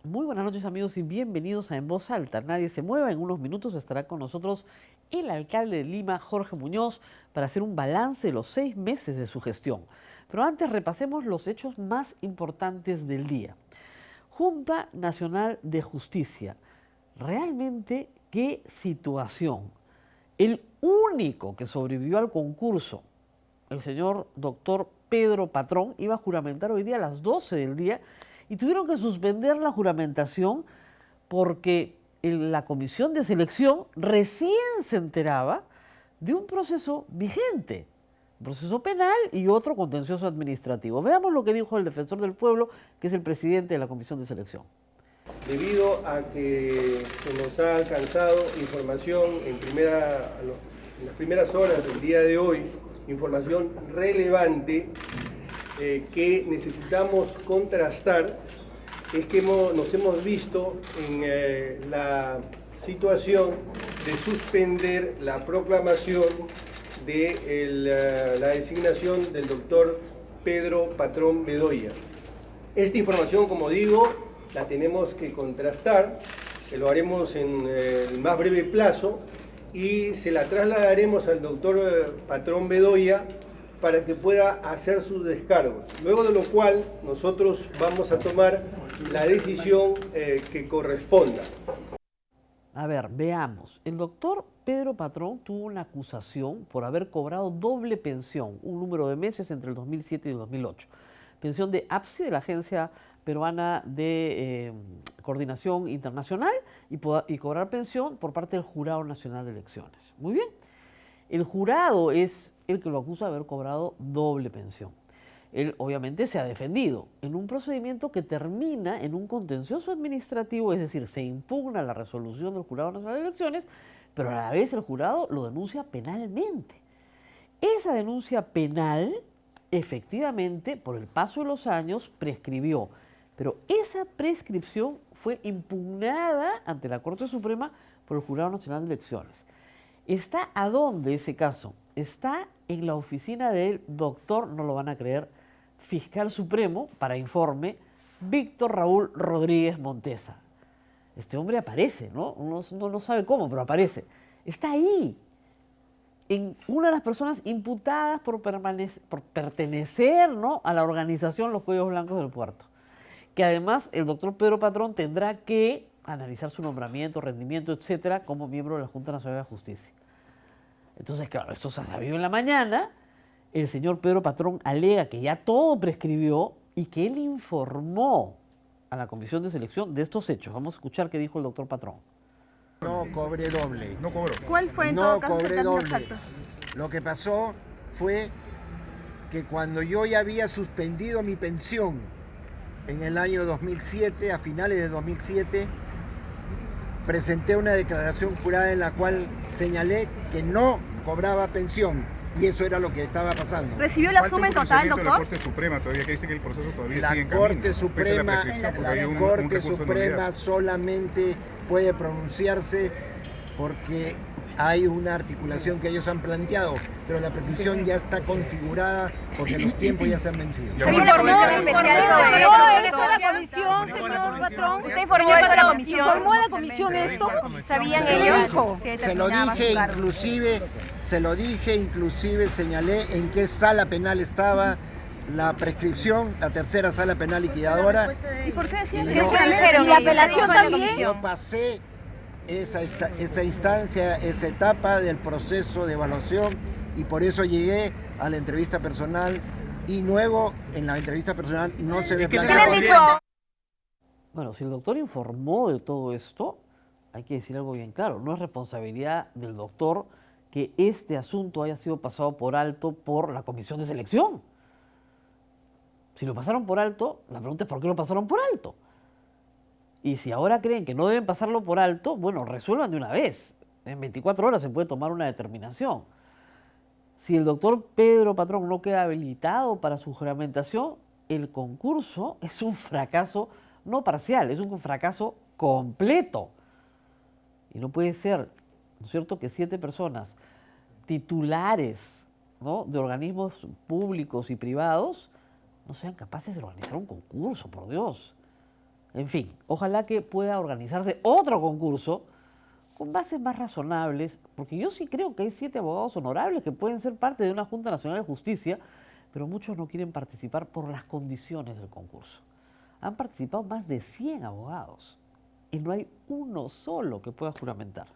Muy buenas noches, amigos, y bienvenidos a En Voz Alta. Nadie se mueva, en unos minutos estará con nosotros el alcalde de Lima, Jorge Muñoz, para hacer un balance de los 6 meses de su gestión. Pero antes repasemos los hechos más importantes del día. Junta Nacional de Justicia. Realmente, qué situación. El único que sobrevivió al concurso, el señor doctor Pedro Patrón, iba a juramentar hoy día a las 12 del día y tuvieron que suspender la juramentación porque la comisión de selección recién se enteraba de un proceso vigente, un proceso penal y otro contencioso administrativo. Veamos lo que dijo el defensor del pueblo, que es el presidente de la comisión de selección. Debido a que se nos ha alcanzado información en las primeras horas del día de hoy, información relevante que necesitamos contrastar, es que nos hemos visto en la situación de suspender la proclamación de la designación del doctor Pedro Patrón Bedoya. Esta información, como digo, la tenemos que contrastar, que lo haremos en el más breve plazo y se la trasladaremos al doctor Patrón Bedoya para que pueda hacer sus descargos. Luego de lo cual nosotros vamos a tomar la decisión que corresponda. A ver, veamos. El doctor Pedro Patrón tuvo una acusación por haber cobrado doble pensión, un número de meses entre el 2007 y el 2008. Pensión de APSI, de la Agencia Peruana de Coordinación Internacional, y cobrar pensión por parte del Jurado Nacional de Elecciones. Muy bien. El jurado es el que lo acusa de haber cobrado doble pensión. Él obviamente se ha defendido en un procedimiento que termina en un contencioso administrativo, es decir, se impugna la resolución del Jurado Nacional de Elecciones, pero a la vez el jurado lo denuncia penalmente. Esa denuncia penal, efectivamente, por el paso de los años, prescribió, pero esa prescripción fue impugnada ante la Corte Suprema por el Jurado Nacional de Elecciones. ¿Está a dónde ese caso? Está en la oficina del doctor, no lo van a creer, fiscal supremo, para informe, Víctor Raúl Rodríguez Montesa. Este hombre aparece, ¿no? Uno no sabe cómo, pero aparece. Está ahí, en una de las personas imputadas por pertenecer, ¿no?, a la organización Los Cuellos Blancos del Puerto. Que además el doctor Pedro Patrón tendrá que analizar su nombramiento, rendimiento, etcétera, como miembro de la Junta Nacional de Justicia. Entonces, claro, esto se ha sabido en la mañana. El señor Pedro Patrón alega que ya todo prescribió y que él informó a la comisión de selección de estos hechos. Vamos a escuchar qué dijo el doctor Patrón. No cobré doble. No cobró. ¿Cuál fue en todo caso el cobré término doble. exacto? Lo que pasó fue que cuando yo ya había suspendido mi pensión en el año 2007, a finales de 2007, presenté una declaración jurada en la cual señalé que no cobraba pensión y eso era lo que estaba pasando. ¿Recibió la Falta suma un en total, pronunciamiento de la doctor? Corte Suprema todavía, que dice que el proceso todavía La sigue en camino. Corte Suprema, La Corte Suprema solamente puede pronunciarse porque hay una articulación que ellos han planteado, pero la prescripción ya está configurada porque los tiempos ya se han vencido. Ya ¿Sabía bueno, la comisión especial sobre eso? ¿Esto a la comisión, señor patrón? ¿Usted informó eso a la comisión? ¿Informó a la comisión esto? ¿Sabían Se lo ellos? dijo, que se lo terminaba dije, su cargo? inclusive señalé en qué sala penal estaba la prescripción, la tercera sala penal liquidadora. ¿Y por qué decían Y que no- no dijeron? ¿Y la apelación también? Yo pasé esa instancia, esa etapa del proceso de evaluación y por eso llegué a la entrevista personal y luego en la entrevista personal no se me ¿Qué le planteó. han dicho? Bueno, si el doctor informó de todo esto, hay que decir algo bien claro. No es responsabilidad del doctor que este asunto haya sido pasado por alto por la comisión de selección. Si lo pasaron por alto, la pregunta es ¿por qué lo pasaron por alto? Y si ahora creen que no deben pasarlo por alto, bueno, resuelvan de una vez. En 24 horas se puede tomar una determinación. Si el doctor Pedro Patrón no queda habilitado para su juramentación, el concurso es un fracaso no parcial, es un fracaso completo. Y no puede ser, ¿no es cierto?, que 7 personas titulares, ¿no?, de organismos públicos y privados no sean capaces de organizar un concurso, por Dios. En fin, ojalá que pueda organizarse otro concurso con bases más razonables, porque yo sí creo que hay 7 abogados honorables que pueden ser parte de una Junta Nacional de Justicia, pero muchos no quieren participar por las condiciones del concurso. Han participado más de 100 abogados y no hay uno solo que pueda juramentar.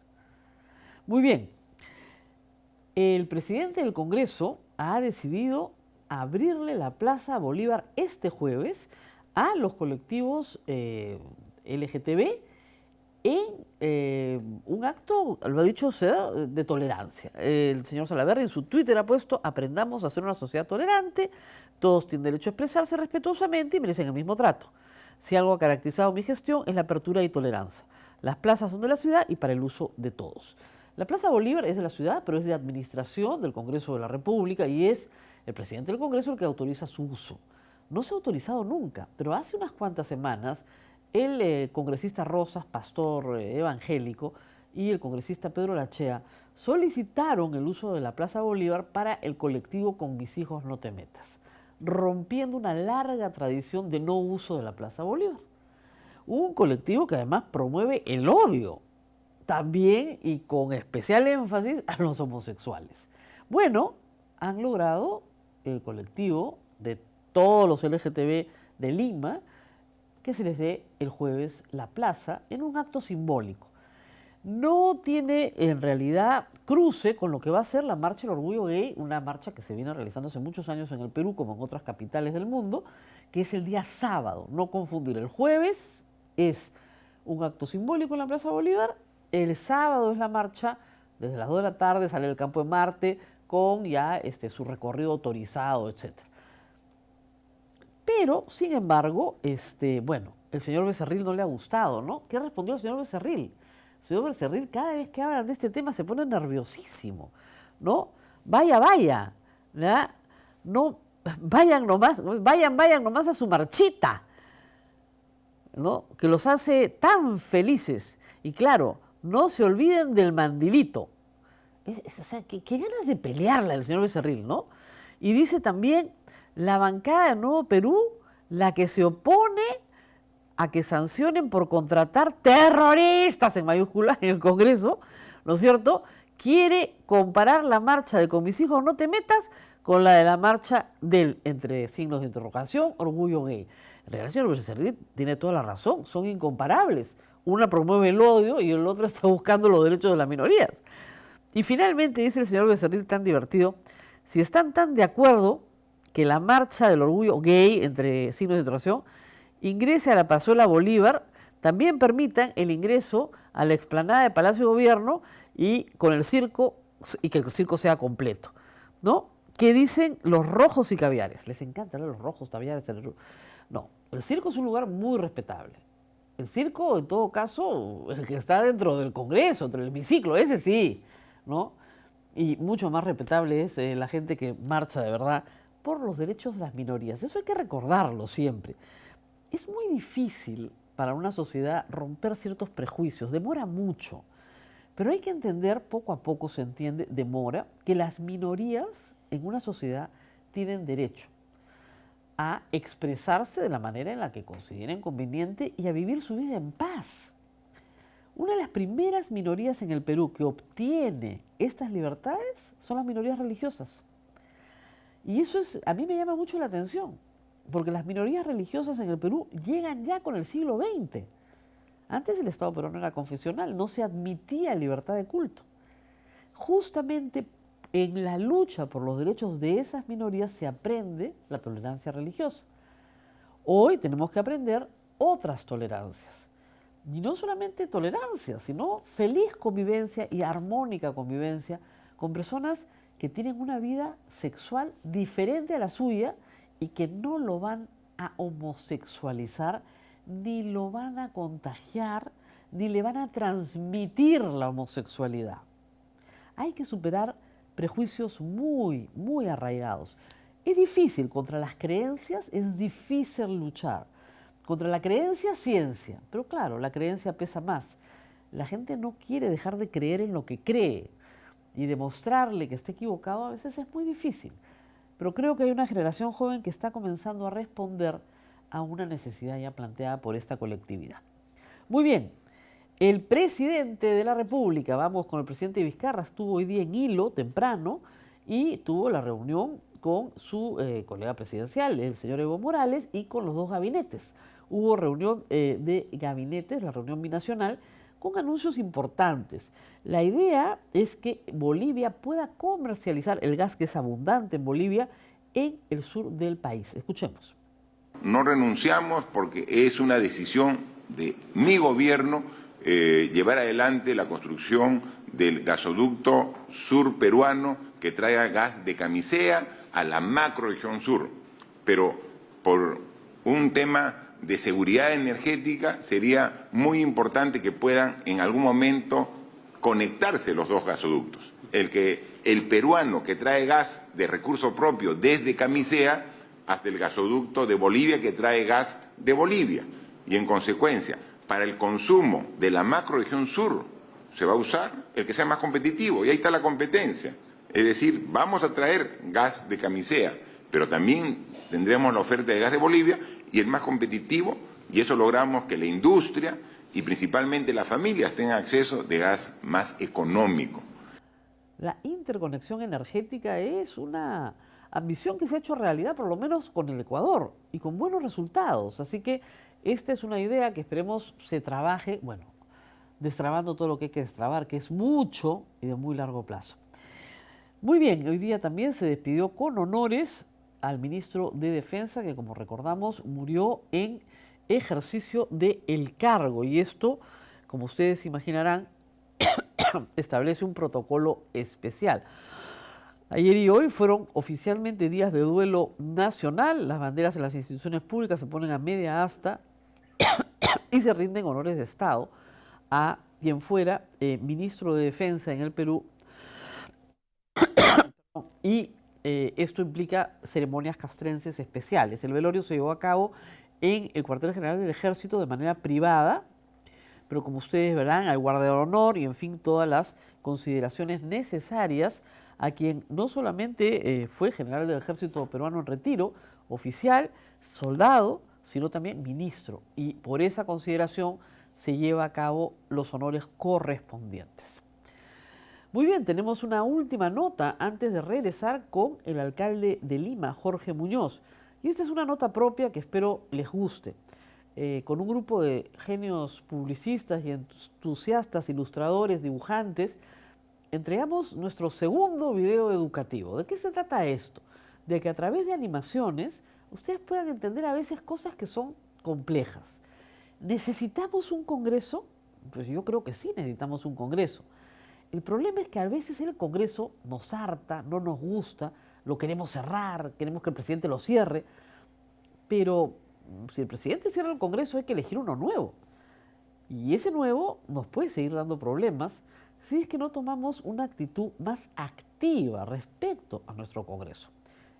Muy bien, el presidente del Congreso ha decidido abrirle la Plaza Bolívar este jueves a los colectivos LGTB en un acto, lo ha dicho ser, de tolerancia. El señor Salaverry en su Twitter ha puesto: aprendamos a ser una sociedad tolerante, todos tienen derecho a expresarse respetuosamente y merecen el mismo trato. Si algo ha caracterizado mi gestión es la apertura y tolerancia. Las plazas son de la ciudad y para el uso de todos. La Plaza Bolívar es de la ciudad, pero es de administración del Congreso de la República y es el presidente del Congreso el que autoriza su uso. No se ha autorizado nunca, pero hace unas cuantas semanas el congresista Rosas, pastor evangélico, y el congresista Pedro Lachea solicitaron el uso de la Plaza Bolívar para el colectivo Con Mis Hijos No Te Metas, rompiendo una larga tradición de no uso de la Plaza Bolívar. Un colectivo que además promueve el odio, también y con especial énfasis a los homosexuales. Bueno, han logrado el colectivo de todos los LGTB de Lima que se les dé el jueves la plaza en un acto simbólico. No tiene en realidad cruce con lo que va a ser la Marcha del Orgullo Gay, una marcha que se viene realizando hace muchos años en el Perú, como en otras capitales del mundo, que es el día sábado. No confundir, el jueves es un acto simbólico en la Plaza Bolívar, el sábado es la marcha, desde las 2 de la tarde sale del Campo de Marte con ya su recorrido autorizado, etc. Pero, sin embargo, bueno, el señor Becerril no le ha gustado, ¿no? ¿Qué respondió el señor Becerril? El señor Becerril, cada vez que hablan de este tema, se pone nerviosísimo, ¿no? Vaya, vaya, ¿verdad? No, vayan nomás a su marchita, ¿no? Que los hace tan felices. Y claro, no se olviden del mandilito. O sea, qué ganas de pelearla el señor Becerril, ¿no? Y dice también: la bancada de Nuevo Perú, la que se opone a que sancionen por contratar terroristas en mayúsculas en el Congreso, ¿no es cierto?, quiere comparar la marcha de Con Mis Hijos No Te Metas con la de la marcha del, entre signos de interrogación, Orgullo Gay. En realidad, el señor Becerril tiene toda la razón, son incomparables. Una promueve el odio y el otro está buscando los derechos de las minorías. Y finalmente dice el señor Becerril, tan divertido: si están tan de acuerdo que la marcha del orgullo gay, entre signos de interrogación, ingrese a la Plazuela Bolívar, también permitan el ingreso a la explanada de Palacio de Gobierno y con el circo, y que el circo sea completo, ¿no? ¿Qué dicen los rojos y caviares? Les encanta, ¿no?, los rojos, caviares. No, el circo es un lugar muy respetable. El circo, en todo caso, el que está dentro del Congreso, dentro del hemiciclo, ese sí, ¿no? Y mucho más respetable es la gente que marcha de verdad por los derechos de las minorías. Eso hay que recordarlo siempre. Es muy difícil para una sociedad romper ciertos prejuicios, demora mucho, pero hay que entender, poco a poco se entiende, demora, que las minorías en una sociedad tienen derecho a expresarse de la manera en la que consideren conveniente y a vivir su vida en paz. Una de las primeras minorías en el Perú que obtiene estas libertades son las minorías religiosas. Y eso a mí me llama mucho la atención, porque las minorías religiosas en el Perú llegan ya con el siglo XX. Antes el Estado peruano era confesional, no se admitía libertad de culto. Justamente en la lucha por los derechos de esas minorías se aprende la tolerancia religiosa. Hoy tenemos que aprender otras tolerancias. Y no solamente tolerancia, sino feliz convivencia y armónica convivencia con personas que tienen una vida sexual diferente a la suya y que no lo van a homosexualizar, ni lo van a contagiar, ni le van a transmitir la homosexualidad. Hay que superar prejuicios muy, muy arraigados. Es difícil, contra las creencias es difícil luchar. Contra la creencia, ciencia. Pero claro, la creencia pesa más. La gente no quiere dejar de creer en lo que cree. Y demostrarle que está equivocado a veces es muy difícil. Pero creo que hay una generación joven que está comenzando a responder a una necesidad ya planteada por esta colectividad. Muy bien, el presidente de la República, vamos con el presidente Vizcarra, estuvo hoy día en Hilo temprano y tuvo la reunión con su colega presidencial, el señor Evo Morales, y con los dos gabinetes. Hubo reunión de gabinetes, la reunión binacional, con anuncios importantes. La idea es que Bolivia pueda comercializar el gas que es abundante en Bolivia en el sur del país. Escuchemos. No renunciamos porque es una decisión de mi gobierno llevar adelante la construcción del gasoducto sur peruano que traiga gas de Camisea a la macroregión sur. Pero por un tema de seguridad energética sería muy importante que puedan en algún momento conectarse los dos gasoductos. El peruano que trae gas de recurso propio desde Camisea hasta el gasoducto de Bolivia que trae gas de Bolivia. Y en consecuencia, para el consumo de la macroregión sur se va a usar el que sea más competitivo y ahí está la competencia. Es decir, vamos a traer gas de Camisea, pero también tendremos la oferta de gas de Bolivia y el más competitivo, y eso logramos que la industria y principalmente las familias tengan acceso de gas más económico. La interconexión energética es una ambición que se ha hecho realidad, por lo menos con el Ecuador, y con buenos resultados. Así que esta es una idea que esperemos se trabaje, bueno, destrabando todo lo que hay que destrabar, que es mucho y de muy largo plazo. Muy bien, hoy día también se despidió con honores al ministro de Defensa, que como recordamos murió en ejercicio del cargo. Y esto, como ustedes imaginarán, establece un protocolo especial. Ayer y hoy fueron oficialmente días de duelo nacional. Las banderas en las instituciones públicas se ponen a media asta y se rinden honores de Estado a quien fuera ministro de Defensa en el Perú. Y esto implica ceremonias castrenses especiales. El velorio se llevó a cabo en el cuartel general del Ejército de manera privada, pero como ustedes verán, hay guardia de honor y en fin todas las consideraciones necesarias a quien no solamente fue general del Ejército peruano en retiro, oficial, soldado, sino también ministro. Y por esa consideración se lleva a cabo los honores correspondientes. Muy bien, tenemos una última nota antes de regresar con el alcalde de Lima, Jorge Muñoz. Y esta es una nota propia que espero les guste. Con un grupo de genios publicistas y entusiastas, ilustradores, dibujantes, entregamos nuestro segundo video educativo. ¿De qué se trata esto? De que a través de animaciones ustedes puedan entender a veces cosas que son complejas. ¿Necesitamos un congreso? Pues yo creo que sí necesitamos un congreso. El problema es que a veces el Congreso nos harta, no nos gusta, lo queremos cerrar, queremos que el presidente lo cierre, pero si el presidente cierra el Congreso hay que elegir uno nuevo. Y ese nuevo nos puede seguir dando problemas si es que no tomamos una actitud más activa respecto a nuestro Congreso.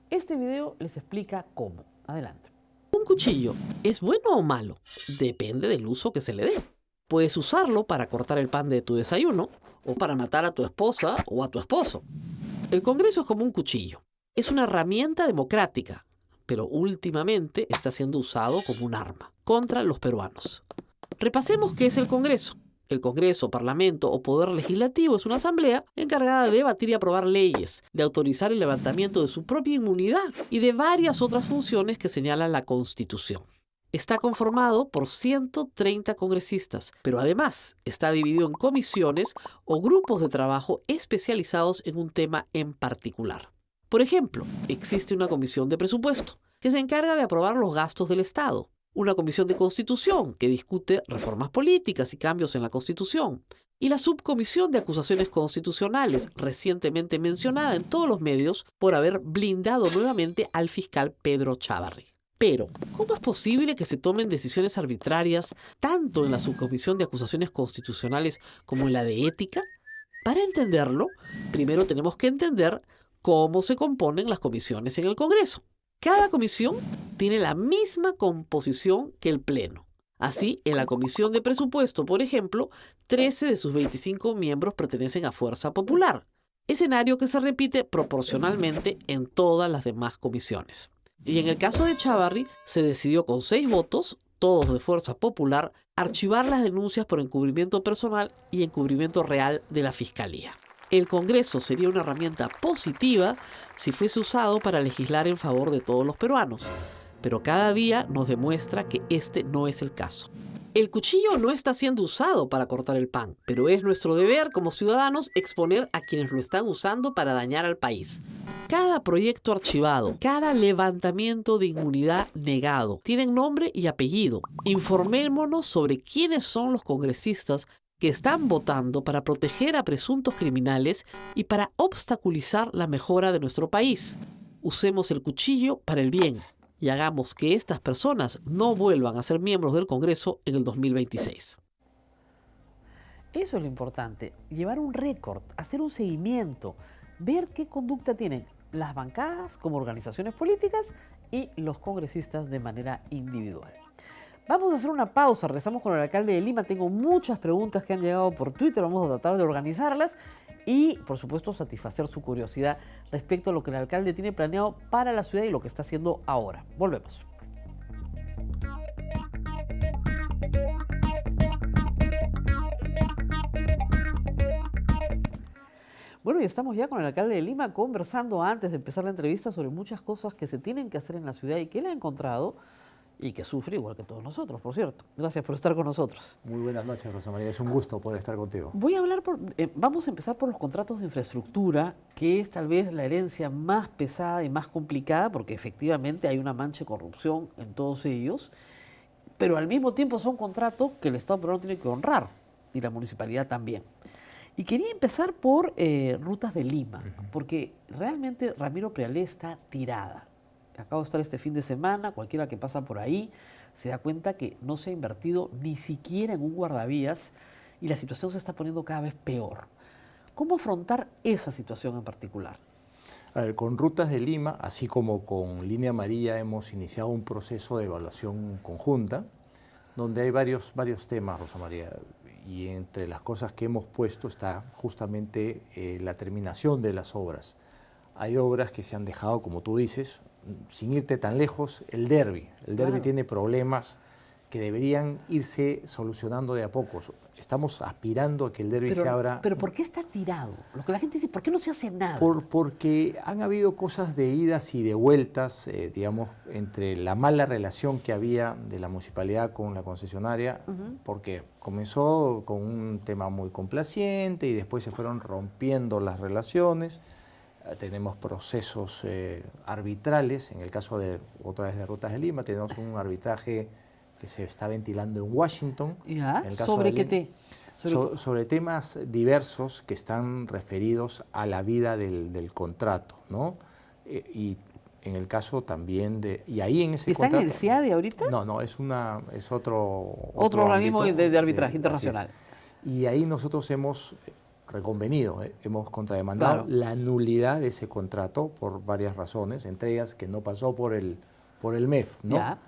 Este video les explica cómo. Adelante. Un cuchillo, ¿es bueno o malo? Depende del uso que se le dé. Puedes usarlo para cortar el pan de tu desayuno o para matar a tu esposa o a tu esposo. El Congreso es como un cuchillo. Es una herramienta democrática, pero últimamente está siendo usado como un arma contra los peruanos. Repasemos qué es el Congreso. El Congreso, Parlamento o Poder Legislativo es una asamblea encargada de debatir y aprobar leyes, de autorizar el levantamiento de su propia inmunidad y de varias otras funciones que señala la Constitución. Está conformado por 130 congresistas, pero además está dividido en comisiones o grupos de trabajo especializados en un tema en particular. Por ejemplo, existe una comisión de presupuesto, que se encarga de aprobar los gastos del Estado, una comisión de Constitución, que discute reformas políticas y cambios en la Constitución, y la subcomisión de acusaciones constitucionales, recientemente mencionada en todos los medios por haber blindado nuevamente al fiscal Pedro Chávarri. Pero, ¿cómo es posible que se tomen decisiones arbitrarias tanto en la subcomisión de acusaciones constitucionales como en la de ética? Para entenderlo, primero tenemos que entender cómo se componen las comisiones en el Congreso. Cada comisión tiene la misma composición que el Pleno. Así, en la Comisión de Presupuesto, por ejemplo, 13 de sus 25 miembros pertenecen a Fuerza Popular, escenario que se repite proporcionalmente en todas las demás comisiones. Y en el caso de Chávarri, se decidió con 6 votos, todos de Fuerza Popular, archivar las denuncias por encubrimiento personal y encubrimiento real de la Fiscalía. El Congreso sería una herramienta positiva si fuese usado para legislar en favor de todos los peruanos, pero cada día nos demuestra que este no es el caso. El cuchillo no está siendo usado para cortar el pan, pero es nuestro deber como ciudadanos exponer a quienes lo están usando para dañar al país. Cada proyecto archivado, cada levantamiento de inmunidad negado, tienen nombre y apellido. Informémonos sobre quiénes son los congresistas que están votando para proteger a presuntos criminales y para obstaculizar la mejora de nuestro país. Usemos el cuchillo para el bien y hagamos que estas personas no vuelvan a ser miembros del Congreso en el 2026. Eso es lo importante, llevar un récord, hacer un seguimiento, ver qué conducta tienen las bancadas como organizaciones políticas y los congresistas de manera individual. Vamos a hacer una pausa, regresamos con el alcalde de Lima. Tengo muchas preguntas que han llegado por Twitter, vamos a tratar de organizarlas y, por supuesto, satisfacer su curiosidad respecto a lo que el alcalde tiene planeado para la ciudad y lo que está haciendo ahora. Volvemos. Bueno, y estamos ya con el alcalde de Lima conversando antes de empezar la entrevista sobre muchas cosas que se tienen que hacer en la ciudad y que él ha encontrado y que sufre igual que todos nosotros, por cierto. Gracias por estar con nosotros. Muy buenas noches, Rosa María. Es un gusto poder estar contigo. Voy a hablar vamos a empezar por los contratos de infraestructura, que es tal vez la herencia más pesada y más complicada, porque efectivamente hay una mancha de corrupción en todos ellos, pero al mismo tiempo son contratos que el Estado peruano tiene que honrar, y la municipalidad también. Y quería empezar por Rutas de Lima, porque realmente Ramiro Prealé está tirada. Acabo de estar este fin de semana, cualquiera que pasa por ahí se da cuenta que no se ha invertido ni siquiera en un guardavías y la situación se está poniendo cada vez peor. ¿Cómo afrontar esa situación en particular? A ver, con Rutas de Lima, así como con Línea Amarilla, hemos iniciado un proceso de evaluación conjunta, donde hay varios temas, Rosa María, y entre las cosas que hemos puesto está justamente la terminación de las obras. Hay obras que se han dejado, como tú dices, sin irte tan lejos, el derbi. El derbi tiene problemas que deberían irse solucionando de a pocos. Estamos aspirando a que el derbi se abra. Pero ¿por qué está tirado? Lo que la gente dice, ¿por qué no se hace nada? Porque han habido cosas de idas y de vueltas, digamos, entre la mala relación que había de la municipalidad con la concesionaria, porque comenzó con un tema muy complaciente y después se fueron rompiendo las relaciones. Tenemos procesos arbitrales, en el caso de, otra vez de Rutas de Lima, tenemos un arbitraje que se está ventilando en Washington. ¿Ya? En el caso ¿Sobre de qué sobre temas diversos que están referidos a la vida del contrato, ¿no? Y en el caso también de... ¿Y ahí en ese ¿Está contrato? en el CIADI ahorita? No, es otro organismo ámbito de arbitraje internacional. Y ahí nosotros hemos reconvenido, hemos contrademandado la nulidad de ese contrato por varias razones, entre ellas que no pasó por el MEF, ¿no? Ya.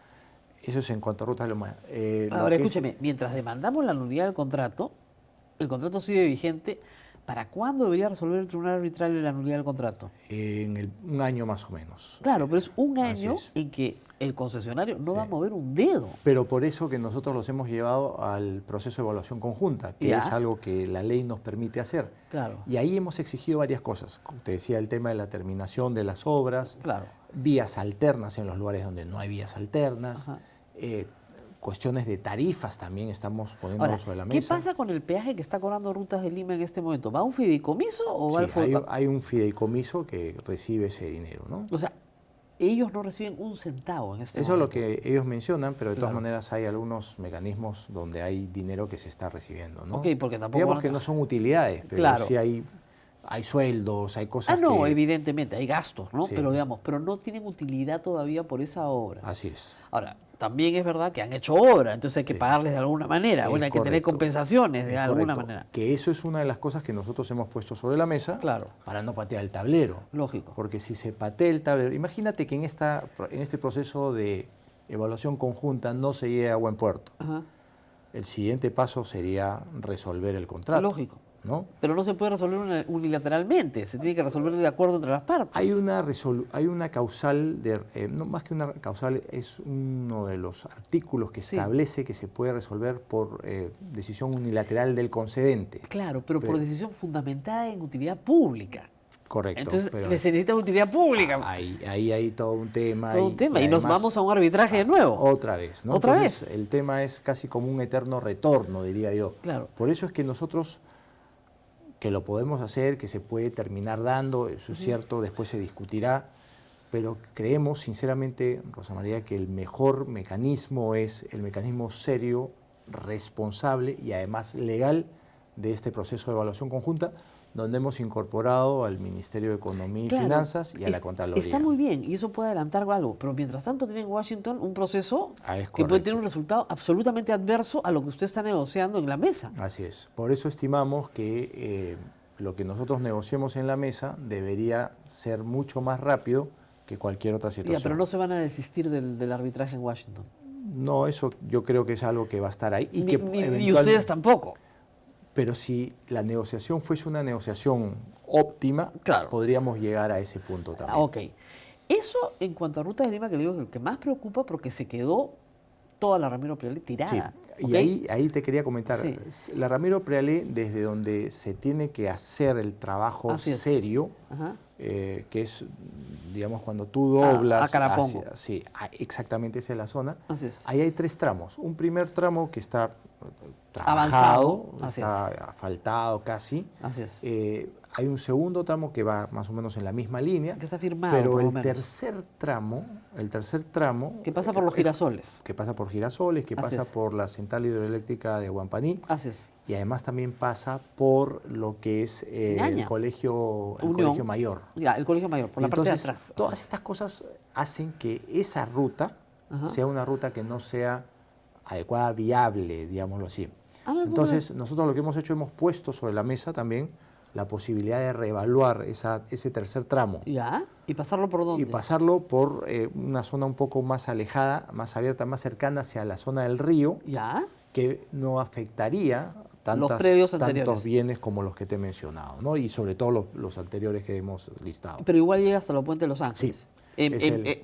Eso es en cuanto a Rutas de Lima. Ahora, escúcheme, mientras demandamos la nulidad del contrato, el contrato sigue vigente. ¿Para cuándo debería resolver el Tribunal Arbitral la nulidad del contrato? Un año más o menos. Claro, pero es un año en que el concesionario no va a mover un dedo. Pero por eso que nosotros los hemos llevado al proceso de evaluación conjunta, que es algo que la ley nos permite hacer. Claro. Y ahí hemos exigido varias cosas. Como te decía, el tema de la terminación de las obras, vías alternas en los lugares donde no hay vías alternas, cuestiones de tarifas también estamos poniendo sobre la mesa. ¿Qué pasa con el peaje que está cobrando Rutas de Lima en este momento? ¿Va a un fideicomiso o va al fondo? Hay un fideicomiso que recibe ese dinero, ¿no? O sea, ellos no reciben un centavo en este momento. Eso es lo que ellos mencionan, pero de todas maneras hay algunos mecanismos donde hay dinero que se está recibiendo, ¿no? Ok, porque tampoco... Digamos que no son utilidades, pero sí hay sueldos, hay cosas que... evidentemente, hay gastos, ¿no? Sí. Pero no tienen utilidad todavía por esa obra. Así es. Ahora, también es verdad que han hecho obra, entonces hay que pagarles de alguna manera, hay que tener compensaciones de alguna manera. Que eso es una de las cosas que nosotros hemos puesto sobre la mesa para no patear el tablero. Lógico. Porque si se patea el tablero, imagínate que en este proceso de evaluación conjunta no se llegue a buen puerto. El siguiente paso sería resolver el contrato. Lógico. ¿no? Pero no se puede resolver unilateralmente, se tiene que resolver de acuerdo entre las partes. Hay una causal, no más que una causal, es uno de los artículos que establece que se puede resolver por decisión unilateral del concedente. Claro, pero por decisión fundamentada en utilidad pública. Correcto. Entonces, pero se necesita utilidad pública. ahí hay todo un tema. Todo un tema, y nos además, vamos a un arbitraje de nuevo. Otra vez, ¿no? ¿Otra Entonces, vez? el tema es casi como un eterno retorno, diría yo. Claro. Por eso es que nosotros, que lo podemos hacer, que se puede terminar dando, eso es cierto, después se discutirá, pero creemos sinceramente, Rosa María, que el mejor mecanismo es el mecanismo serio, responsable y además legal de este proceso de evaluación conjunta, donde hemos incorporado al Ministerio de Economía y Finanzas y a la Contraloría. Está muy bien, y eso puede adelantar algo, pero mientras tanto tiene en Washington un proceso que puede tener un resultado absolutamente adverso a lo que usted está negociando en la mesa. Así es. Por eso estimamos que lo que nosotros negociemos en la mesa debería ser mucho más rápido que cualquier otra situación. Pero no se van a desistir del arbitraje en Washington. No, eso yo creo que es algo que va a estar ahí. Y ustedes tampoco. Pero si la negociación fuese una negociación óptima, podríamos llegar a ese punto también. Ok. Eso en cuanto a Ruta de Lima, que le digo es el que más preocupa porque se quedó toda la Ramiro Prealé tirada. Sí. Y ahí te quería comentar, la Ramiro Prealé, desde donde se tiene que hacer el trabajo serio, que es, digamos, cuando tú doblas a Carapongo. exactamente esa es la zona. Así es. Ahí hay 3 tramos. Un primer tramo que está avanzado, está asfaltado casi. Así es. Hay un segundo tramo que va más o menos en la misma línea. Que está firmado, pero por lo el menos. tercer tramo... Que pasa por los girasoles. Que pasa por girasoles, que pasa por la central hidroeléctrica de Huampaní. Así es. Y además también pasa por lo que es el colegio mayor. Ya, el colegio mayor, por la parte de atrás. Todas estas cosas hacen que esa ruta sea una ruta que no sea adecuada, viable, digámoslo así. Entonces, nosotros lo que hemos hecho, hemos puesto sobre la mesa también la posibilidad de reevaluar ese tercer tramo. ¿Ya? ¿Y pasarlo por dónde? Y pasarlo por una zona un poco más alejada, más abierta, más cercana hacia la zona del río. ¿Ya? Que no afectaría tantos bienes como los que te he mencionado, ¿no? Y sobre todo los anteriores que hemos listado. Pero igual llega hasta los Puentes de Los Ángeles. Sí.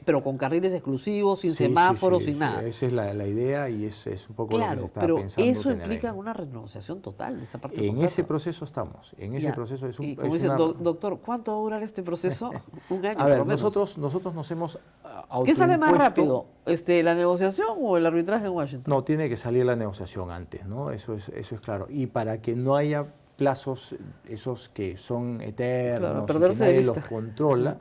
Pero con carriles exclusivos, sin semáforos, sin nada. Esa es la idea y es un poco lo que se está pensando. Pero eso implica una renegociación total de esa parte del contrato. ese proceso estamos. En ese proceso es un... Y como dicen, doctor, ¿cuánto va a durar este proceso? Un año, a ver, por lo menos. nosotros nos hemos autoimpuesto... ¿Qué sale más rápido? ¿La negociación o el arbitraje en Washington? No, tiene que salir la negociación antes, ¿no? Eso es claro. Y para que no haya plazos esos que son eternos, y que nadie los controla...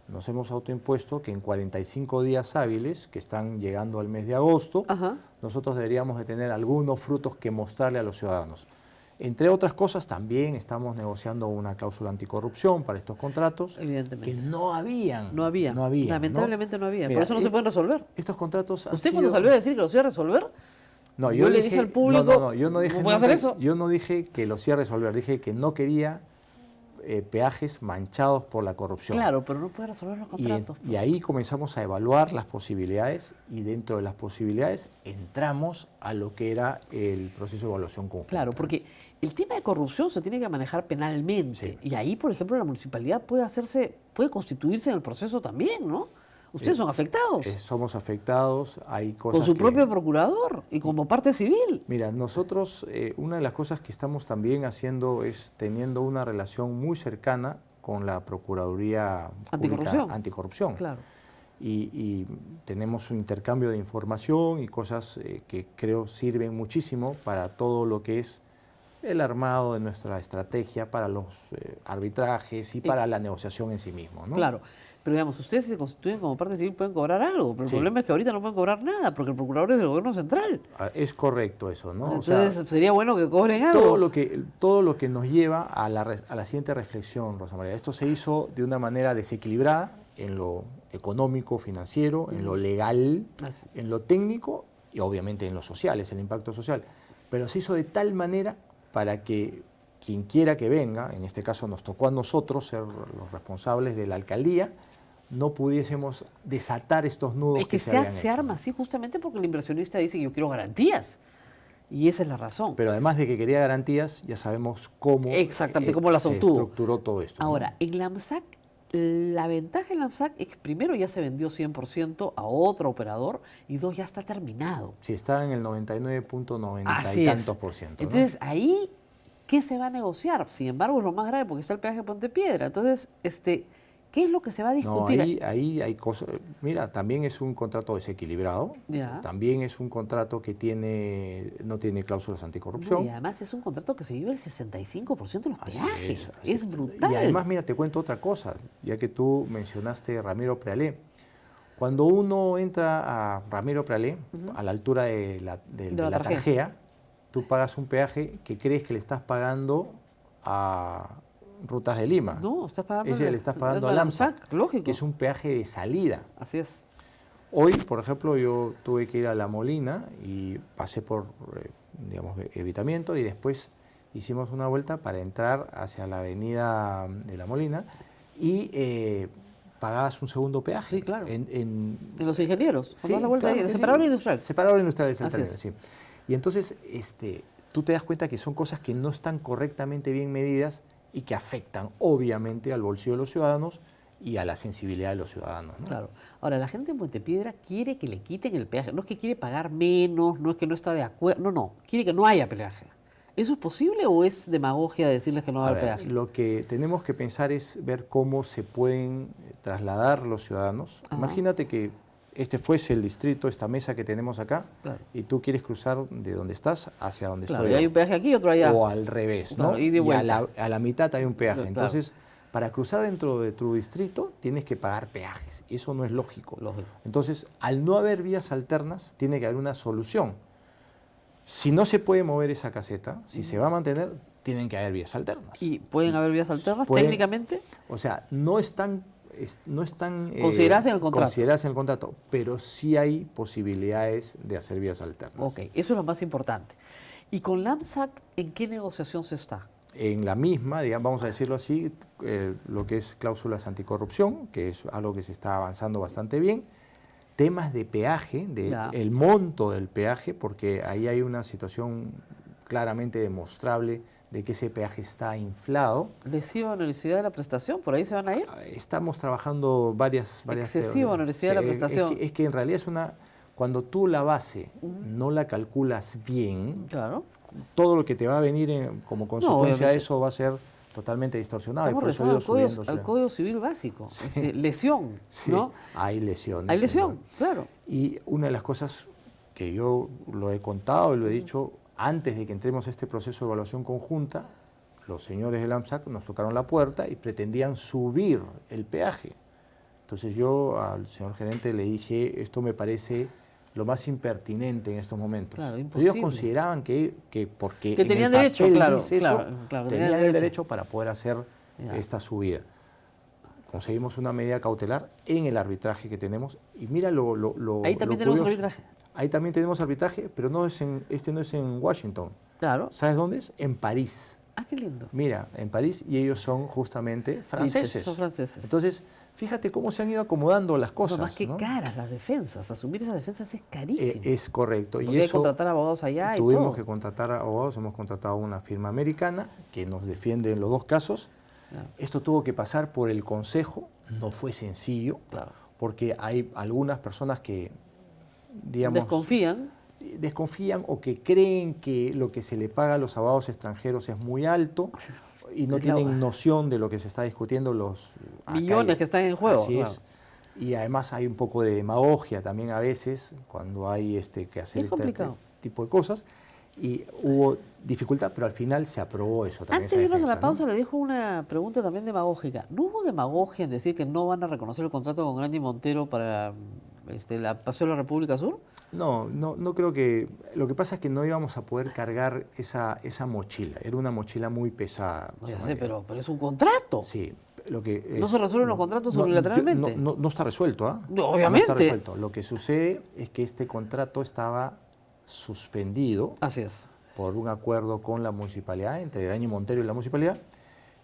Nos hemos autoimpuesto que en 45 días hábiles, que están llegando al mes de agosto, nosotros deberíamos de tener algunos frutos que mostrarle a los ciudadanos. Entre otras cosas, también estamos negociando una cláusula anticorrupción para estos contratos. Evidentemente. Que no había. Lamentablemente no había. Mira, por eso no se pueden resolver. Estos contratos ¿Usted cuando salió a decir que los iba a resolver? No, yo le dije al público, yo no dije ¿no puede hacer eso? Yo no dije que los iba a resolver, dije que no quería peajes manchados por la corrupción. Claro, pero no puede resolver los contratos. Y ahí comenzamos a evaluar las posibilidades y dentro de las posibilidades entramos a lo que era el proceso de evaluación conjunta. Claro, porque el tema de corrupción se tiene que manejar penalmente y ahí, por ejemplo, la municipalidad puede constituirse en el proceso también, ¿no? Ustedes son afectados. Somos afectados, hay cosas con su propio procurador y como parte civil. Mira, nosotros, una de las cosas que estamos también haciendo es teniendo una relación muy cercana con la Procuraduría Anticorrupción. Claro. Y tenemos un intercambio de información y cosas que creo sirven muchísimo para todo lo que es el armado de nuestra estrategia para los arbitrajes y para la negociación en sí mismo, ¿no? Claro. Pero digamos, ustedes si se constituyen como parte civil pueden cobrar algo, pero el problema es que ahorita no pueden cobrar nada, porque el procurador es del gobierno central. Es correcto eso, ¿no? Entonces sería bueno que cobren algo. Todo lo que nos lleva a la siguiente reflexión, Rosa María. Esto se hizo de una manera desequilibrada en lo económico, financiero, en lo legal, en lo técnico y obviamente en lo social, es el impacto social. Pero se hizo de tal manera para que quien quiera que venga, en este caso nos tocó a nosotros ser los responsables de la alcaldía, no pudiésemos desatar estos nudos que se habían hecho. Se arma así justamente porque el inversionista dice que yo quiero garantías. Y esa es la razón. Pero además de que quería garantías, ya sabemos cómo, Exactamente, cómo las se obtuvo. estructuró todo esto. ¿no? Ahora, en la AMSAC, la ventaja en la AMSAC es que primero ya se vendió 100% a otro operador y dos, ya está terminado. Sí, está en el 99.90 Así y es. tantos por ciento. ¿no? Entonces, ahí, ¿qué se va a negociar? Sin embargo, es lo más grave porque está el peaje de Puente Piedra. Entonces, ¿qué es lo que se va a No, discutir? ahí hay cosas. Mira, también es un contrato desequilibrado. Ya. También es un contrato que no tiene cláusulas anticorrupción. Y además es un contrato que se lleva el 65% de los Así peajes. así Es brutal. Y además, mira, te cuento otra cosa, ya que tú mencionaste Ramiro Prealé. Cuando uno entra a Ramiro Prealé, a la altura de la Tarjea, tú pagas un peaje que crees que le estás pagando a Rutas de Lima. No, estás pagando Ese le estás pagando al AMSAC, lógico. que es un peaje de salida. Así es. Hoy, por ejemplo, yo tuve que ir a La Molina y pasé por, digamos, Evitamiento y después hicimos una vuelta para entrar hacia la avenida de La Molina y pagabas un segundo peaje. Sí, claro. En De los ingenieros. sí, Cuando das la vuelta claro ahí, el que sí. separador industrial. Separador industrial es el Así término, es. sí. Y entonces tú te das cuenta que son cosas que no están correctamente bien medidas y que afectan obviamente al bolsillo de los ciudadanos y a la sensibilidad de los ciudadanos, ¿no? Claro. Ahora, la gente en Puente Piedra quiere que le quiten el peaje. No es que quiere pagar menos, no es que no está de acuerdo. No. Quiere que no haya peaje. ¿Eso es posible o es demagogia decirles que no va a A haber ver, peaje? lo que tenemos que pensar es ver cómo se pueden trasladar los ciudadanos. Ajá. Imagínate que este fuese el distrito, esta mesa que tenemos acá, Claro. y tú quieres cruzar de donde estás hacia donde Claro, estoy y hay yo. un peaje aquí y otro allá. O al revés, ¿no? Claro, y de a vuelta. la mitad hay un peaje. Claro. Entonces, para cruzar dentro de tu distrito tienes que pagar peajes. Eso no es lógico. Lógico. Entonces, al no haber vías alternas, tiene que haber una solución. Si no se puede mover esa caseta, si se va a mantener, tienen que haber vías alternas. ¿Y pueden haber vías alternas Pueden- técnicamente? O sea, no están Consideradas en el contrato. consideradas en el contrato, pero sí hay posibilidades de hacer vías alternas. Ok, eso es lo más importante. ¿Y con la AMSAC en qué negociación se está? En la misma, digamos, vamos a decirlo así, lo que es cláusulas anticorrupción, que es algo que se está avanzando bastante bien, temas de peaje, Ya. el monto del peaje, porque ahí hay una situación claramente demostrable de que ese peaje está inflado. ¿Lesiva onerosidad de la prestación? ¿Por ahí se van a ir? Estamos trabajando varias Excesiva onerosidad de la prestación. Es que en realidad es cuando tú la base no la calculas bien, Claro. todo lo que te va a venir como consecuencia de obviamente. eso va a ser totalmente distorsionado. Estamos y por eso rezando ha ido al subiendo. Código Civil Básico. Sí. Lesión, Sí, ¿no? hay lesiones. Hay sin lesión, duda. claro. Y una de las cosas que yo lo he contado y lo he dicho, antes de que entremos a este proceso de evaluación conjunta, los señores del AMSAC nos tocaron la puerta y pretendían subir el peaje. Entonces yo al señor gerente le dije, esto me parece lo más impertinente en estos momentos. Claro, Pero imposible. ellos consideraban que porque Que en tenían el derecho, papel claro, dice eso, claro, tenían el derecho para poder hacer Ya. esta subida. Conseguimos una medida cautelar en el arbitraje que tenemos y mira lo Ahí también lo tenemos curioso. arbitraje. Ahí también tenemos arbitraje, pero no es este no es en Washington. Claro. ¿Sabes dónde es? En París. Ah, qué lindo. Mira, en París, y ellos son justamente franceses. Son franceses. Entonces, fíjate cómo se han ido acomodando las cosas. Más que ¿no? caras las defensas. Asumir esas defensas es carísimo. Es correcto. Porque Y hay que eso contratar abogados allá y tuvimos todo. que contratar abogados, hemos contratado una firma americana que nos defiende en los dos casos. Claro. Esto tuvo que pasar por el Consejo, no fue sencillo, Claro. porque hay algunas personas que, digamos, desconfían o que creen que lo que se le paga a los abogados extranjeros es muy alto y no Claro. tienen noción de lo que se está discutiendo Millones que están en juego. Así claro. es. Y además hay un poco de demagogia también a veces cuando hay que hacer Es este complicado. tipo de cosas. Y hubo dificultad, pero al final se aprobó eso también. Antes de esa irnos a la defensa, pausa, ¿no? le dejo una pregunta también demagógica. ¿No hubo demagogia en decir que no van a reconocer el contrato con Grandi Montero para la Paseo de la República Sur? No creo que... Lo que pasa es que no íbamos a poder cargar esa mochila. Era una mochila muy pesada. No, ya Rosa sé, María. pero es un contrato. Sí. Lo que ¿No se resuelven los contratos unilateralmente? No está resuelto, ¿ah? No, obviamente. No está resuelto. Lo que sucede es que este contrato estaba suspendido Así es. por un acuerdo con la municipalidad, entre Grandi Montero y la municipalidad,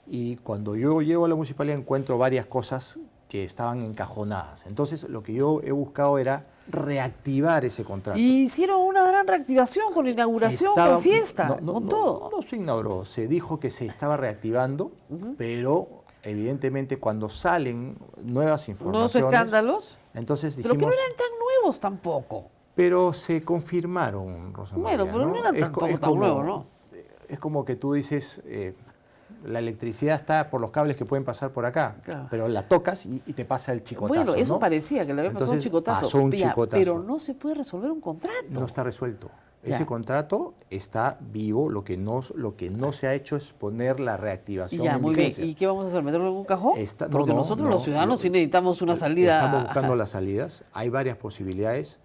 y cuando yo llego a la municipalidad encuentro varias cosas que estaban encajonadas. Entonces lo que yo he buscado era reactivar ese contrato. Y hicieron una gran reactivación con inauguración, con fiesta, con todo. No se inauguró, se dijo que se estaba reactivando, pero evidentemente cuando salen nuevas informaciones... Nuevos escándalos, entonces dijimos, pero que no eran tan nuevos tampoco. pero se confirmaron, Rosa María, Bueno, pero no eran tampoco tan como, nuevos, ¿no? Es como que tú dices, la electricidad está por los cables que pueden pasar por acá, Claro. pero la tocas y te pasa el chicotazo, Bueno, eso ¿no? parecía que le había pasado un Entonces, chicotazo. pasó un Ya, chicotazo. pero no se puede resolver un contrato. No está resuelto. Ya. Ese contrato está vivo, lo que no se ha hecho es poner la reactivación Ya, en muy bien. vigencia. ¿Y qué vamos a hacer? ¿Meterlo en un cajón? No, Porque no, nosotros no, los ciudadanos lo- sí necesitamos una salida. Estamos buscando Ajá. las salidas. Hay varias posibilidades.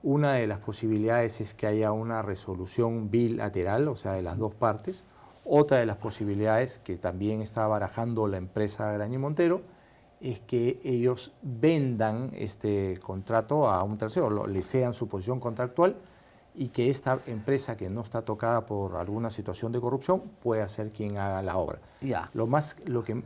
Una de las posibilidades es que haya una resolución bilateral, o sea, de las dos partes. Otra de las posibilidades que también está barajando la empresa Graña y Montero es que ellos vendan este contrato a un tercero, le cedan su posición contractual y que esta empresa que no está tocada por alguna situación de corrupción pueda ser quien haga la obra. Ya. Lo que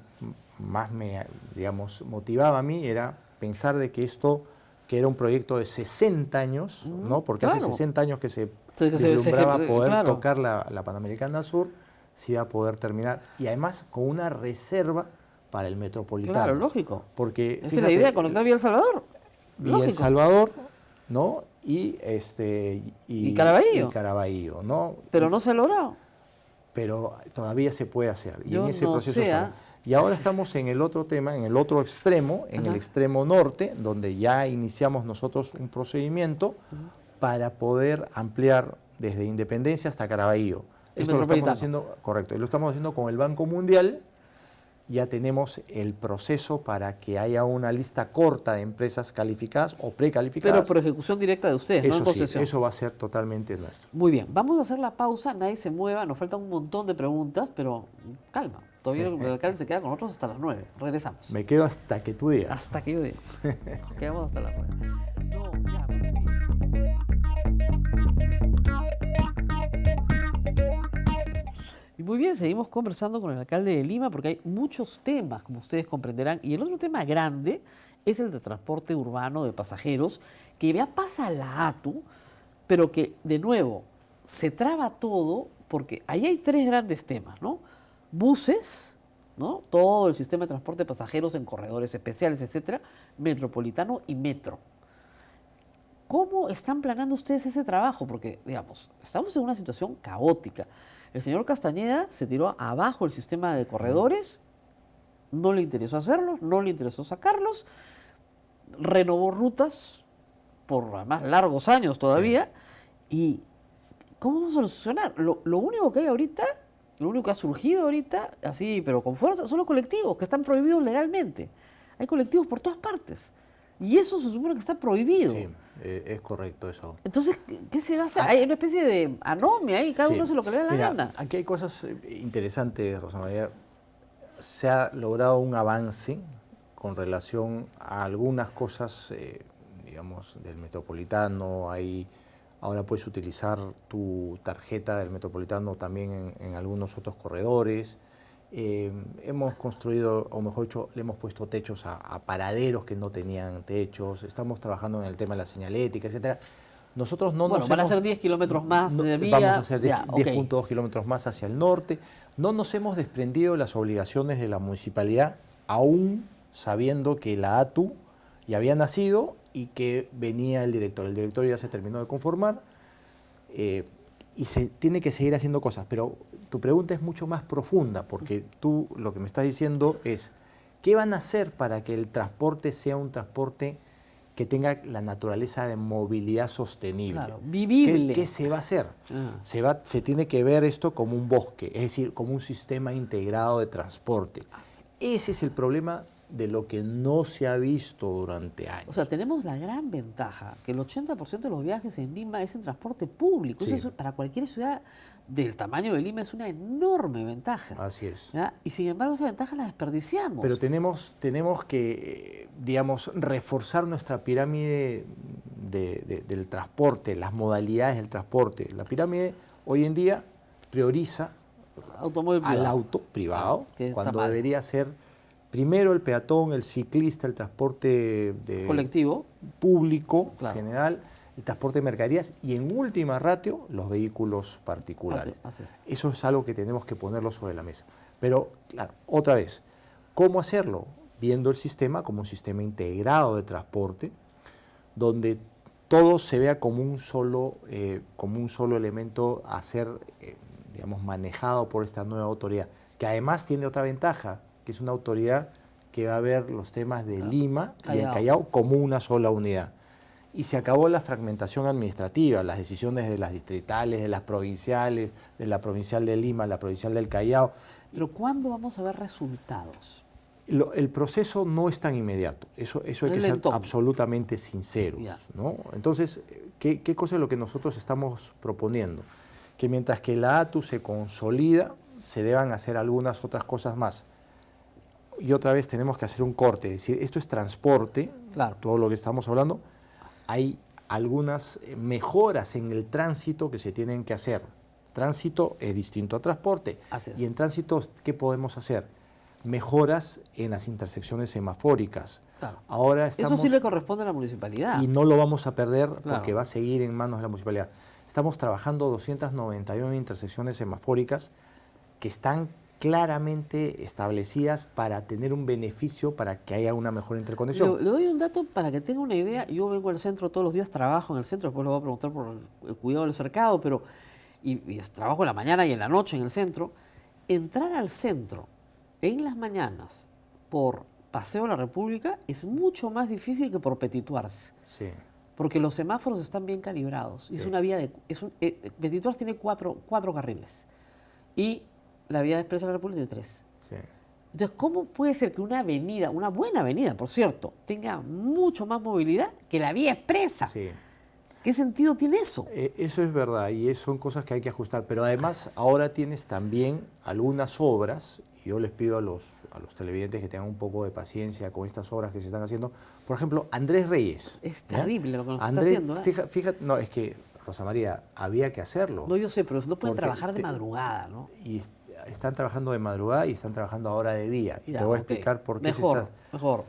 más me, digamos, motivaba a mí era pensar de que esto, que era un proyecto de 60 años, ¿no? Porque hace claro. 60 años que se Sí, que se- vislumbraba poder claro. tocar la Panamericana Sur, se iba a poder terminar, y además con una reserva para el Metropolitano. Claro, lógico. Porque, Esa es la idea, conectar vía El Salvador. Vía Lógico. El Salvador, ¿no? Y Caraballo. y Caraballo, ¿no? Pero no se ha logrado. Pero todavía se puede hacer. Y Yo en ese no proceso sé, estamos. Y ahora estamos en el otro tema, en el otro extremo, en el Ajá. extremo norte, donde ya iniciamos nosotros un procedimiento para poder ampliar desde Independencia hasta Caraballo. El Esto lo estamos Metropolitano. haciendo, correcto, y lo estamos haciendo con el Banco Mundial. Ya tenemos el proceso para que haya una lista corta de empresas calificadas o precalificadas. Pero por ejecución directa de ustedes, no en Eso sí, concesión. eso va a ser totalmente nuestro. Muy bien, vamos a hacer la pausa, nadie se mueva, nos faltan un montón de preguntas, pero calma, todavía el alcalde se queda con nosotros hasta las 9, regresamos. Me quedo hasta que tú digas. Hasta que yo diga. Nos quedamos hasta las 9. No, ya, muy bien. Y muy bien, seguimos conversando con el alcalde de Lima porque hay muchos temas, como ustedes comprenderán. Y el otro tema grande es el de transporte urbano de pasajeros, que ya pasa a la ATU, pero que, de nuevo, se traba todo porque ahí hay tres grandes temas, ¿no? Buses, ¿no? Todo el sistema de transporte de pasajeros en corredores especiales, etcétera, metropolitano y metro. ¿Cómo están planeando ustedes ese trabajo? Porque, digamos, estamos en una situación caótica. El señor Castañeda se tiró abajo el sistema de corredores, no le interesó hacerlos, no le interesó sacarlos, renovó rutas por además largos años todavía. ¿Y cómo vamos a solucionar? Lo único que hay ahorita, lo único que ha surgido ahorita, así, pero con fuerza, son los colectivos que están prohibidos legalmente. Hay colectivos por todas partes. Y eso se supone que está prohibido. Sí, es correcto eso. Entonces, ¿qué se va a hacer? Hay una especie de anomia ahí, cada Sí. uno hace lo que le da la Mira, gana. aquí hay cosas interesantes, Rosa María. Se ha logrado un avance con relación a algunas cosas, digamos, del Metropolitano. Ahora puedes utilizar tu tarjeta del Metropolitano también en algunos otros corredores. Hemos construido, o mejor dicho, le hemos puesto techos a paraderos que no tenían techos. Estamos trabajando en el tema de la señalética, etcétera. Nosotros no Bueno, nos van a hemos- ser 10 kilómetros más de vía. Vamos a hacer 10 Ya, ok. 10.2 kilómetros más hacia el norte. No nos hemos desprendido de las obligaciones de la municipalidad, aún sabiendo que la ATU ya había nacido y que venía el director. El director ya se terminó de conformar y se tiene que seguir haciendo cosas. Pero tu pregunta es mucho más profunda, porque tú lo que me estás diciendo es, ¿qué van a hacer para que el transporte sea un transporte que tenga la naturaleza de movilidad sostenible? Claro, vivible. ¿Qué se va a hacer? Ah. Se tiene que ver esto como un bosque, es decir, como un sistema integrado de transporte. Ese es el problema de lo que no se ha visto durante años. O sea, tenemos la gran ventaja que el 80% de los viajes en Lima es en transporte público. Sí. Eso es, para cualquier ciudad del tamaño de Lima es una enorme ventaja. Así es. ¿Ya? Y sin embargo esa ventaja la desperdiciamos. Pero tenemos que, digamos, reforzar nuestra pirámide del transporte, las modalidades del transporte. La pirámide hoy en día prioriza Automóvil al privado. auto privado, Que está cuando mal. debería ser Primero el peatón, el ciclista, el transporte colectivo, público, claro, general, el transporte de mercaderías y en última ratio los vehículos particulares. Así es. Eso es algo que tenemos que ponerlo sobre la mesa. Pero, claro, otra vez, ¿cómo hacerlo? Viendo el sistema como un sistema integrado de transporte, donde todo se vea como un solo elemento a ser, digamos, manejado por esta nueva autoridad, que además tiene otra ventaja, que es una autoridad que va a ver los temas de Lima y el Callao como una sola unidad. Y se acabó la fragmentación administrativa, las decisiones de las distritales, de las provinciales, de la provincial de Lima, la provincial del Callao. Pero ¿cuándo vamos a ver resultados? El proceso no es tan inmediato, eso hay que ser absolutamente sinceros, ¿no? Entonces, ¿qué cosa es lo que nosotros estamos proponiendo? Que mientras que la ATU se consolida, se deban hacer algunas otras cosas más. Y otra vez tenemos que hacer un corte, es decir, esto es transporte, claro, todo lo que estamos hablando, hay algunas mejoras en el tránsito que se tienen que hacer. Tránsito es distinto a transporte. Así es. Y en tránsito, ¿qué podemos hacer? Mejoras en las intersecciones semafóricas. Claro. Ahora estamos, eso sí le corresponde a la municipalidad. y no lo vamos a perder, claro, porque va a seguir en manos de la municipalidad. Estamos trabajando 291 intersecciones semafóricas que están claramente establecidas para tener un beneficio, para que haya una mejor interconexión. Le doy un dato para que tenga una idea. Yo vengo al centro todos los días, trabajo en el centro, después le voy a preguntar por el cuidado del cercado, pero y trabajo en la mañana y en la noche en el centro. Entrar al centro en las mañanas por Paseo de la República es mucho más difícil que por Petituars. Sí. Porque los semáforos están bien calibrados. Y es una vía de... Petituars tiene cuatro carriles. Y la vía de Expresa de la República tiene 3. Sí. Entonces, ¿cómo puede ser que una avenida, una buena avenida, por cierto, tenga mucho más movilidad que la vía expresa? Sí. ¿Qué sentido tiene eso? Eso es verdad y son cosas que hay que ajustar. Pero además ahora tienes también algunas obras, y yo les pido a los televidentes que tengan un poco de paciencia con estas obras que se están haciendo. Por ejemplo, Andrés Reyes. Es terrible lo que nos Andrés, está haciendo. Fíjate, no, es que, Rosa María, había que hacerlo. No, yo sé, pero no pueden Porque trabajar de madrugada, ¿no? Y están trabajando de madrugada y están trabajando ahora de día. Y Ya, te voy a ok. explicar por qué Mejor.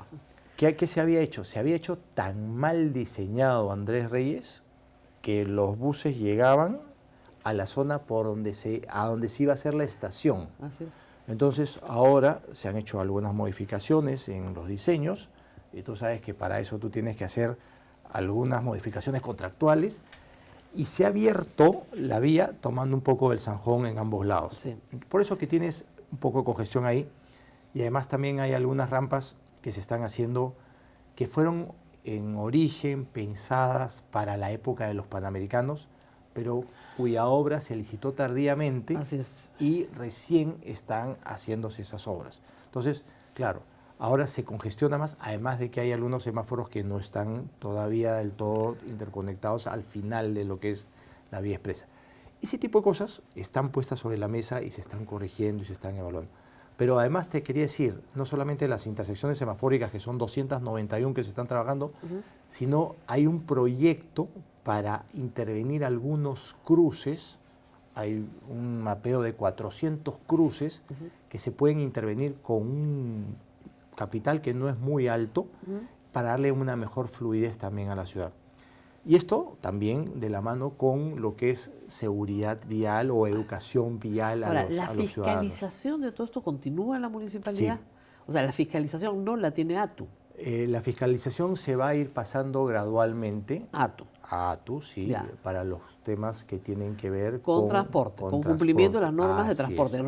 ¿Qué se había hecho? Se había hecho tan mal diseñado Andrés Reyes que los buses llegaban a la zona a donde se iba a hacer la estación. Así es. Entonces ahora se han hecho algunas modificaciones en los diseños y tú sabes que para eso tú tienes que hacer algunas modificaciones contractuales y se ha abierto la vía tomando un poco del zanjón en ambos lados. Sí. Por eso que tienes un poco de congestión ahí y además también hay algunas rampas que se están haciendo que fueron en origen pensadas para la época de los Panamericanos, pero cuya obra se licitó tardíamente. Así es. Y recién están haciéndose esas obras. Entonces, claro, ahora se congestiona más, además de que hay algunos semáforos que no están todavía del todo interconectados al final de lo que es la vía expresa. Ese tipo de cosas están puestas sobre la mesa y se están corrigiendo y se están evaluando. Pero además te quería decir, no solamente las intersecciones semafóricas, que son 291 que se están trabajando, sino hay un proyecto para intervenir algunos cruces. Hay un mapeo de 400 cruces que se pueden intervenir con un capital que no es muy alto para darle una mejor fluidez también a la ciudad. Y esto también de la mano con lo que es seguridad vial o educación vial a los ciudadanos. ¿La fiscalización de todo esto continúa en la municipalidad? Sí. O sea, la fiscalización no la tiene ATU. La fiscalización se va a ir pasando gradualmente ATU. a ATU, sí, Ya. para los temas que tienen que ver Con transporte, con cumplimiento de las normas de transporte.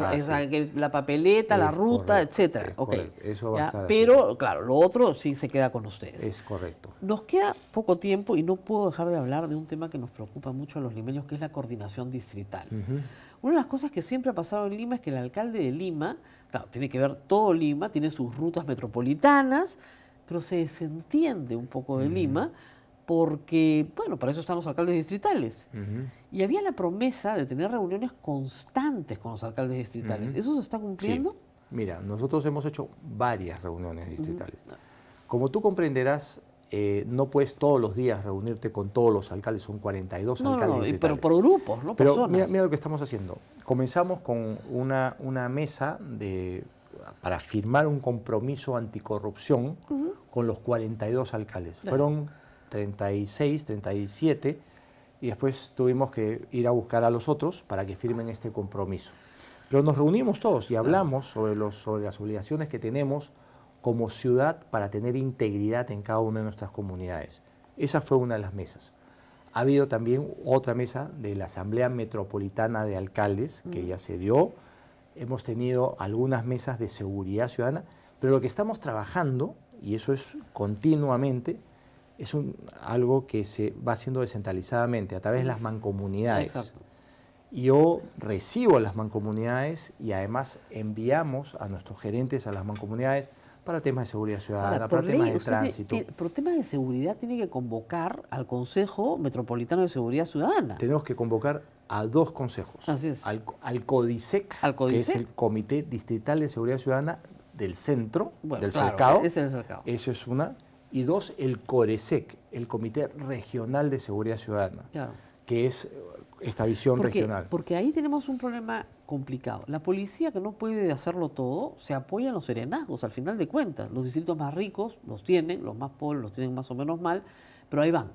La papeleta, la ruta, correcto, etcétera. es Okay. correcto. Eso va a Ya, estar así. pero, claro, lo otro sí se queda con ustedes. Es correcto. Nos queda poco tiempo y no puedo dejar de hablar de un tema que nos preocupa mucho a los limeños, que es la coordinación distrital. Una de las cosas que siempre ha pasado en Lima es que el alcalde de Lima, claro, tiene que ver todo Lima, tiene sus rutas metropolitanas, pero se desentiende un poco de Lima porque, bueno, para eso están los alcaldes distritales. Y había la promesa de tener reuniones constantes con los alcaldes distritales. ¿Eso se está cumpliendo? Sí. Mira, nosotros hemos hecho varias reuniones distritales. Como tú comprenderás, no puedes todos los días reunirte con todos los alcaldes, son 42 alcaldes distritales. Pero por grupos, ¿no? Pero Personas. mira lo que estamos haciendo. Comenzamos con una mesa para firmar un compromiso anticorrupción con los 42 alcaldes. Claro. Fueron 36, 37, y después tuvimos que ir a buscar a los otros para que firmen este compromiso. Pero nos reunimos todos y hablamos sobre las obligaciones que tenemos como ciudad para tener integridad en cada una de nuestras comunidades. Esa fue una de las mesas. Ha habido también otra mesa de la Asamblea Metropolitana de Alcaldes, que ya se dio. Hemos tenido algunas mesas de seguridad ciudadana, pero lo que estamos trabajando, y eso es continuamente, es algo que se va haciendo descentralizadamente a través de las mancomunidades. Exacto. Yo recibo a las mancomunidades y además enviamos a nuestros gerentes a las mancomunidades para temas de seguridad ciudadana, Ahora, para por temas ley, de usted tránsito. por temas de seguridad tiene que convocar al Consejo Metropolitano de Seguridad Ciudadana. Tenemos que convocar a 2 consejos. Así es. Al CODISEC, ¿Al que CODISEC? es el Comité Distrital de Seguridad Ciudadana del Centro, Bueno, del claro, Cercado. ese es el Cercado. Eso es una. Y 2, el CORESEC, el Comité Regional de Seguridad Ciudadana, Claro. que es esta visión ¿Por qué? regional. Porque ahí tenemos un problema complicado. La policía, que no puede hacerlo todo, se apoya en los serenazgos, al final de cuentas. Los distritos más ricos los tienen, los más pobres los tienen más o menos mal, pero ahí van.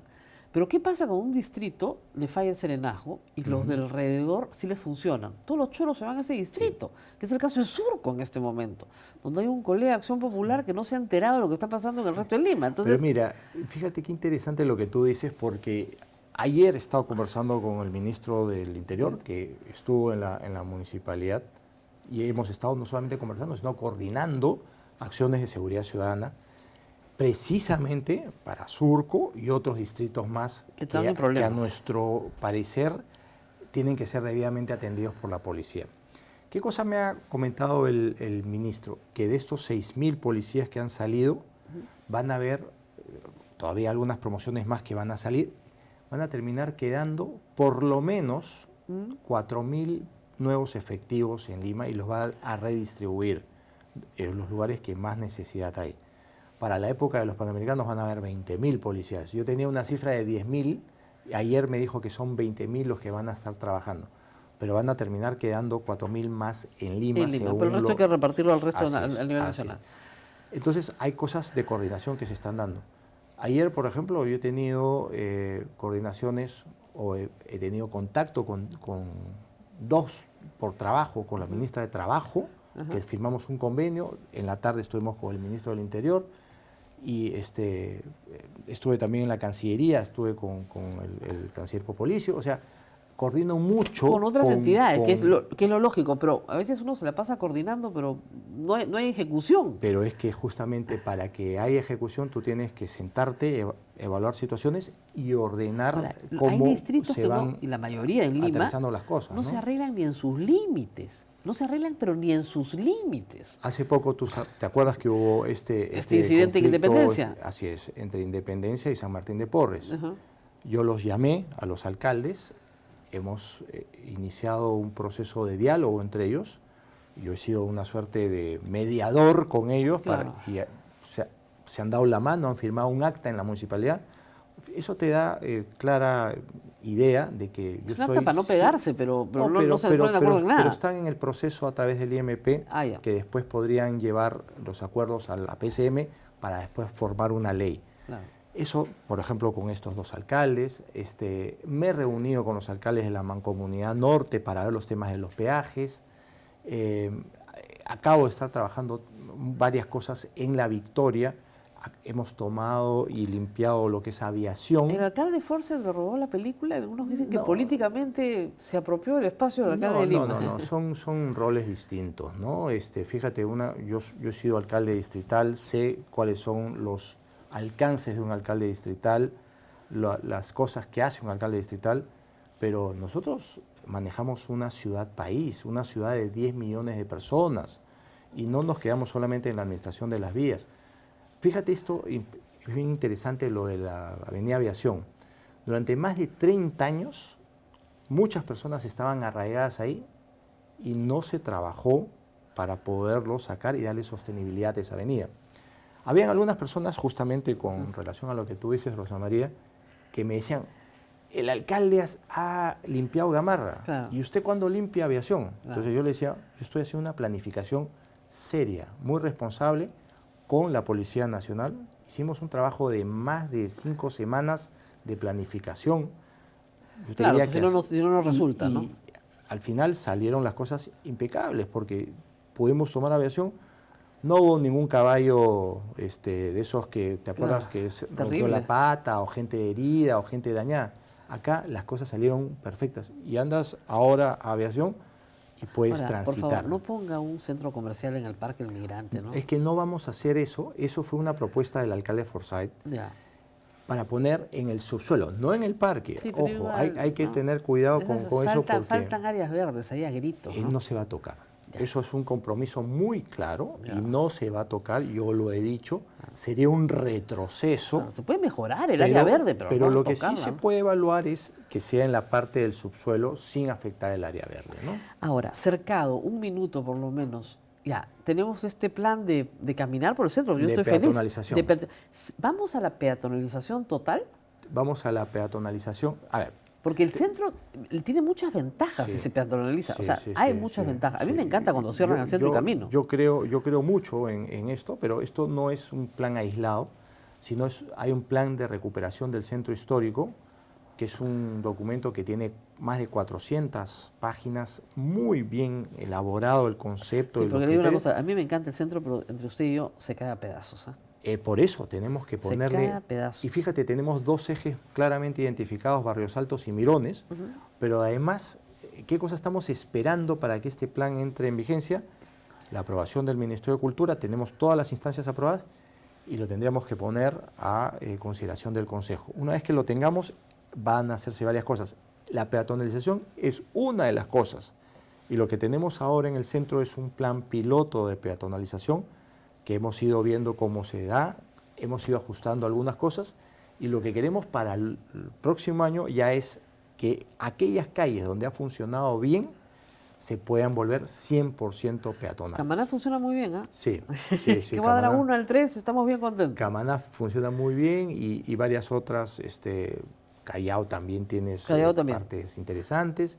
Pero ¿qué pasa cuando un distrito le falla el serenazgo y los del alrededor sí les funcionan? Todos los choros se van a ese distrito, que es el caso de Surco en este momento, donde hay un colega de Acción Popular que no se ha enterado de lo que está pasando en el resto de Lima. Entonces, Pero mira, fíjate qué interesante lo que tú dices, porque ayer he estado conversando con el ministro del Interior, que estuvo en la municipalidad, y hemos estado no solamente conversando, sino coordinando acciones de seguridad ciudadana, precisamente para Surco y otros distritos más Que están en problemas. a nuestro parecer tienen que ser debidamente atendidos por la policía. ¿Qué cosa me ha comentado el ministro? Que de estos 6.000 policías que han salido, van a haber todavía algunas promociones más que van a salir, van a terminar quedando por lo menos 4.000 nuevos efectivos en Lima y los va a redistribuir en los lugares que más necesidad hay. Para la época de los Panamericanos van a haber 20.000 policías. Yo tenía una cifra de 10.000, ayer me dijo que son 20.000 los que van a estar trabajando, pero van a terminar quedando 4.000 más en Lima. en Lima, pero el resto hay que repartirlo al resto Así es, al nivel así nacional. es. Entonces hay cosas de coordinación que se están dando. Ayer, por ejemplo, yo he tenido coordinaciones o he tenido contacto con 2 por trabajo, con la ministra de Trabajo, que firmamos un convenio. En la tarde estuvimos con el ministro del Interior y estuve también en la Cancillería, estuve con el canciller Popolicio. O sea, coordino mucho Con otras entidades, que es lo lógico, pero a veces uno se la pasa coordinando, pero no hay ejecución. Pero es que justamente para que haya ejecución tú tienes que sentarte, evaluar situaciones y ordenar Ahora, hay cómo distritos se que van no, y la mayoría en Lima, aterrizando las cosas. no se arreglan ni en sus límites. No se arreglan, pero ni en sus límites. Hace poco, ¿te acuerdas que hubo este incidente en conflicto, Independencia? Así es, entre Independencia y San Martín de Porres. Ajá. Yo los llamé a los alcaldes, hemos iniciado un proceso de diálogo entre ellos. Yo he sido una suerte de mediador con ellos, Claro. y se han dado la mano, han firmado un acta en la municipalidad. Eso te da clara idea de que yo Es una estoy... para no pegarse, pero no se ponen de acuerdo pero en nada. están en el proceso a través del IMP, Ya. que después podrían llevar los acuerdos a la PCM para después formar una ley. Claro. Eso, por ejemplo, con estos 2 alcaldes. Me he reunido con los alcaldes de la Mancomunidad Norte para ver los temas de los peajes. Acabo de estar trabajando varias cosas en La Victoria. Hemos tomado y limpiado lo que es aviación. El alcalde Forces le robó la película. Algunos dicen que No. políticamente se apropió del espacio del alcalde de Lima. No, son roles distintos, ¿no? Fíjate, yo he sido alcalde distrital, sé cuáles son los alcances de un alcalde distrital, las cosas que hace un alcalde distrital, pero nosotros manejamos una ciudad-país, una ciudad de 10 millones de personas, y no nos quedamos solamente en la administración de las vías. Fíjate esto, es bien interesante lo de la Avenida Aviación. Durante más de 30 años, muchas personas estaban arraigadas ahí y no se trabajó para poderlo sacar y darle sostenibilidad a esa avenida. Habían algunas personas, justamente con relación a lo que tú dices, Rosa María, que me decían, el alcalde ha limpiado Gamarra, Claro. ¿y usted cuándo limpia Aviación? Claro. Entonces yo le decía, yo estoy haciendo una planificación seria, muy responsable con la Policía Nacional. Hicimos un trabajo de más de 5 semanas de planificación. Yo te Claro, diría pues si no nos resulta, ¿no? y al final salieron las cosas impecables porque pudimos tomar aviación. No hubo ningún caballo de esos que, ¿te acuerdas? Claro, Que se rompió terrible. la pata, o gente herida, o gente dañada. Acá las cosas salieron perfectas. Y andas ahora a aviación y puedes Ahora, por transitar. favor, no ponga un centro comercial en el Parque del Migrante, ¿no? Es que no vamos a hacer eso. Eso fue una propuesta del alcalde Forsyth Ya. para poner en el subsuelo, no en el parque. Sí, pero Ojo, igual, hay que ¿no? tener cuidado con eso porque Faltan áreas verdes ahí a gritos, ¿no? no se va a tocar. Ya. Eso es un compromiso muy claro Ya. y no se va a tocar, yo lo he dicho. Sería un retroceso. Bueno, se puede mejorar el área verde, pero no lo que tocarla, sí se ¿no? puede evaluar es que sea en la parte del subsuelo sin afectar el área verde, ¿no? Ahora, cercado, un minuto por lo menos. Ya, tenemos este plan de caminar por el centro. Yo De estoy feliz. peatonalización. ¿Vamos a la peatonalización total? Vamos a la peatonalización. A ver, Porque el centro tiene muchas ventajas Sí. si se peatonaliza. Sí, o sea, sí, hay sí, muchas sí, ventajas. A mí sí. me encanta cuando cierran el centro y camino. Yo creo mucho en esto, pero esto no es un plan aislado, sino hay un plan de recuperación del centro histórico, que es un documento que tiene más de 400 páginas, muy bien elaborado el concepto. Sí, y los porque le digo una criterios. cosa, a mí me encanta el centro, pero entre usted y yo se cae a pedazos. ¿Ah? Por eso tenemos que Se ponerle... cae a pedazos. Y fíjate, tenemos 2 ejes claramente identificados, Barrios Altos y Mirones, pero además, ¿qué cosa estamos esperando para que este plan entre en vigencia? La aprobación del Ministerio de Cultura, tenemos todas las instancias aprobadas y lo tendríamos que poner a consideración del Consejo. Una vez que lo tengamos, van a hacerse varias cosas. La peatonalización es una de las cosas y lo que tenemos ahora en el centro es un plan piloto de peatonalización que hemos ido viendo cómo se da, hemos ido ajustando algunas cosas y lo que queremos para el próximo año ya es que aquellas calles donde ha funcionado bien se puedan volver 100% peatonales. Camaná funciona muy bien, ¿ah? Sí. Que cuadra Camaná. 1 al 3, estamos bien contentos. Camaná funciona muy bien y varias otras, Callao también tienes Callao también. partes interesantes.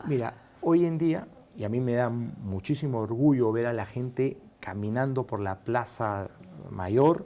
Mira, hoy en día, y a mí me da muchísimo orgullo ver a la gente caminando por la Plaza Mayor,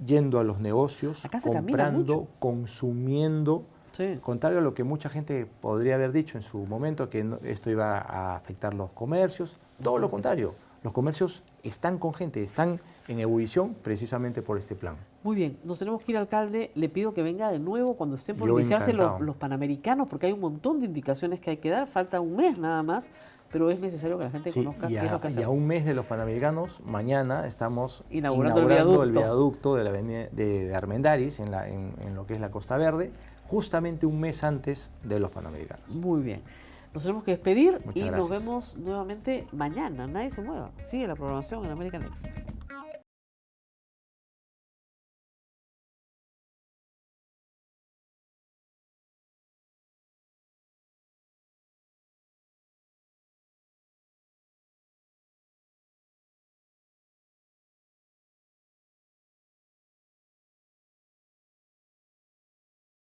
yendo a los negocios, Acá se camina comprando, mucho. consumiendo. Sí. Contrario a lo que mucha gente podría haber dicho en su momento, que esto iba a afectar los comercios, todo lo contrario. Los comercios están con gente, están en ebullición precisamente por este plan. Muy bien, nos tenemos que ir, alcalde. Le pido que venga de nuevo cuando estén por Yo iniciarse encantado. los Panamericanos, porque hay un montón de indicaciones que hay que dar. Falta un mes nada más, pero es necesario que la gente Sí, conozca y qué es lo que a hacemos. un mes de los Panamericanos, mañana estamos Inaugurando el viaducto de la avenida de Armendáriz, en lo que es la Costa Verde, justamente un mes antes de los Panamericanos. Muy bien. Nos tenemos que despedir Muchas y nos gracias. vemos nuevamente mañana. Nadie se mueva. Sigue la programación en American Next.